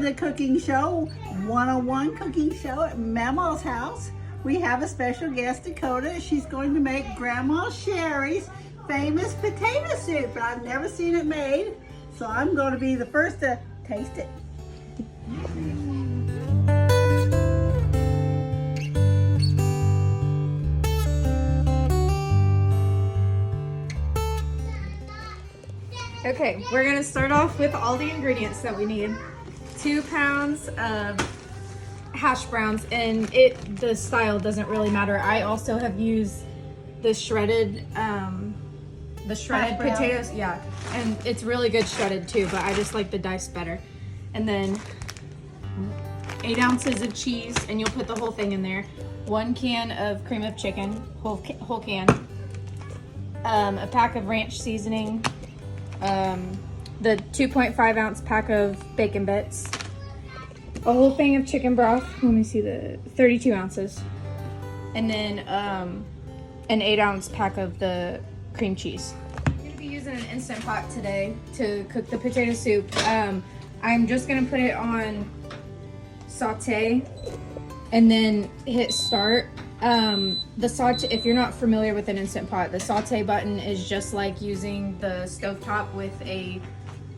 the cooking show, 101 cooking show at Mama's house. We have a special guest, Dekota. She's going to make Grandma Shari's famous potato soup, but I've never seen it made, so I'm going to be the first to taste it. Okay, we're gonna start off with all the ingredients that we need. 2 pounds of hash browns, and the style doesn't really matter. I also have used the shredded potatoes. Yeah, and it's really good shredded too, but I just like the diced better. And then 8 ounces of cheese, and you'll put the whole thing in there. 1 can of cream of chicken, whole can. A pack of ranch seasoning. The 2.5 ounce pack of bacon bits, a whole thing of chicken broth, let me see, the 32 ounces, and then an 8 ounce pack of the cream cheese. I'm going to be using an Instant Pot today to cook the potato soup. I'm just going to put it on saute and then hit start. The saute, if you're not familiar with an Instant Pot, the saute button is just like using the stovetop with a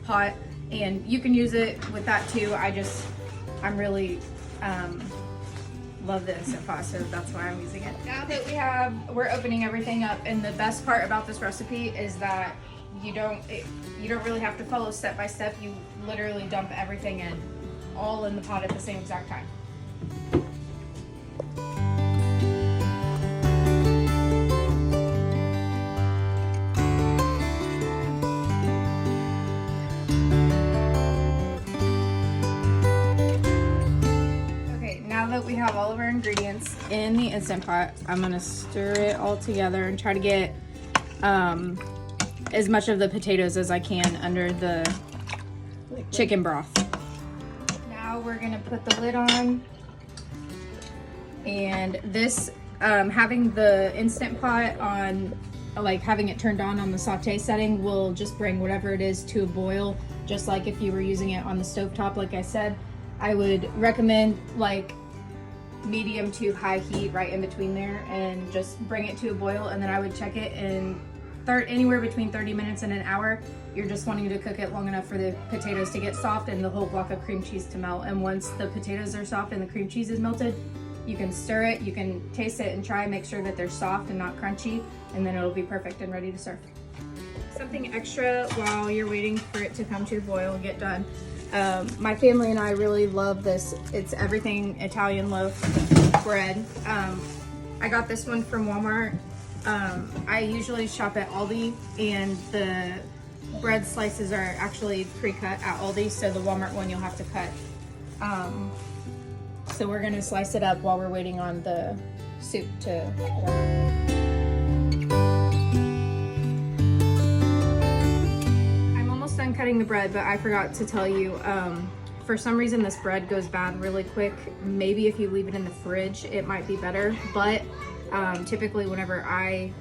pot, and you can use it with that too. I'm really love the Instant Pot, so that's why I'm using it. Now that we're opening everything up, and the best part about this recipe is that you don't really have to follow step by step. You literally dump everything in, all in the pot at the same exact time. We have all of our ingredients in the Instant Pot. I'm gonna stir it all together and try to get as much of the potatoes as I can under the chicken broth. Now we're gonna put the lid on, and this having the Instant Pot on, like having it turned on the saute setting, will just bring whatever it is to a boil, just like if you were using it on the stovetop. Like I said, I would recommend like medium to high heat right in between there, and just bring it to a boil, and then I would check it in anywhere between 30 minutes and an hour. You're just wanting to cook it long enough for the potatoes to get soft and the whole block of cream cheese to melt. And once the potatoes are soft and the cream cheese is melted, you can stir it, you can taste it and try and make sure that they're soft and not crunchy, and then it'll be perfect and ready to serve. Something extra while you're waiting for it to come to a boil and get done. My family and I really love this. It's everything Italian loaf bread. I got this one from Walmart. I usually shop at Aldi, and the bread slices are actually pre-cut at Aldi, so the Walmart one you'll have to cut. So we're gonna slice it up while we're waiting on the soup to warm. Done cutting the bread, but I forgot to tell you, for some reason this bread goes bad really quick. Maybe if you leave it in the fridge it might be better, but typically whenever I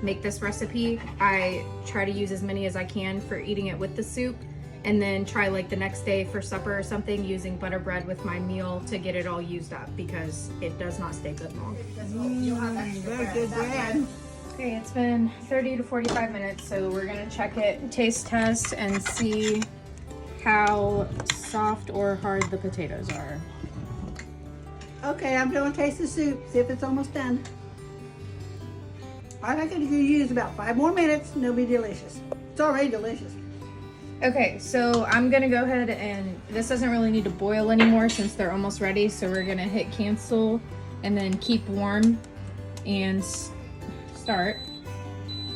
make this recipe I try to use as many as I can for eating it with the soup, and then try like the next day for supper or something using butter bread with my meal to get it all used up, because it does not stay good long. Very good bread. Okay, it's been 30 to 45 minutes, so we're gonna check it, taste test, and see how soft or hard the potatoes are. Okay, I'm gonna taste the soup, see if it's almost done. I think I could use about 5 more minutes and it'll be delicious. It's already delicious. Okay, so I'm gonna go ahead, and this doesn't really need to boil anymore since they're almost ready, so we're gonna hit cancel and then keep warm and start,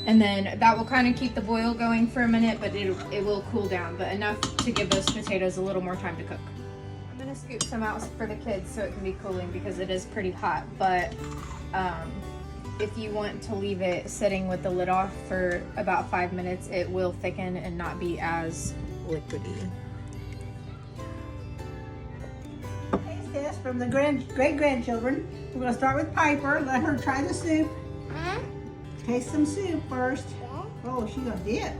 and then that will kind of keep the boil going for a minute, but it will cool down, but enough to give those potatoes a little more time to cook. I'm gonna scoop some out for the kids so it can be cooling, because it is pretty hot, but if you want to leave it sitting with the lid off for about 5 minutes, it will thicken and not be as liquidy. Taste test from the great-grandchildren. We're gonna start with Piper, let her try the soup. Taste some soup first. Oh, she's gonna dip.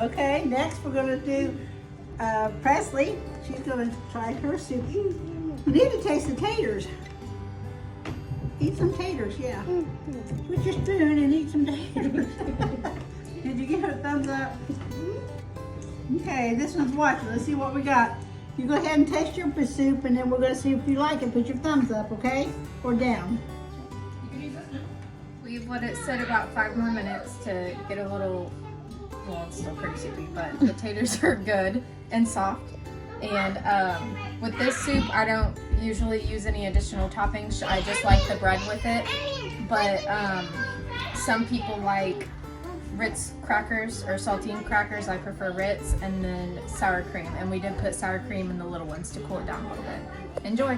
Okay, next we're gonna do Presley. She's gonna try her soup. You need to taste the taters. Eat some taters, yeah. Put your spoon and eat some taters. Did you give her a thumbs up? Okay, this one's watching. Let's see what we got. You go ahead and taste your soup, and then we're gonna see if you like it. Put your thumbs up, okay? Or down. We've let it sit about 5 more minutes to get a little, well, it's still pretty soupy, but the taters are good and soft. And with this soup, I don't usually use any additional toppings. I just like the bread with it. But some people like Ritz crackers or saltine crackers. I prefer Ritz, and then sour cream. And we did put sour cream in the little ones to cool it down a little bit. Enjoy.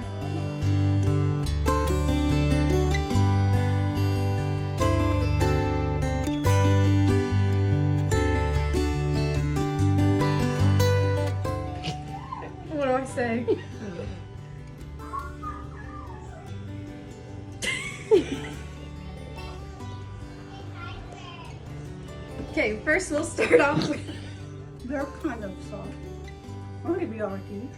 What do I say? Okay, first we'll start off with... They're kind of soft. Or maybe our teeth.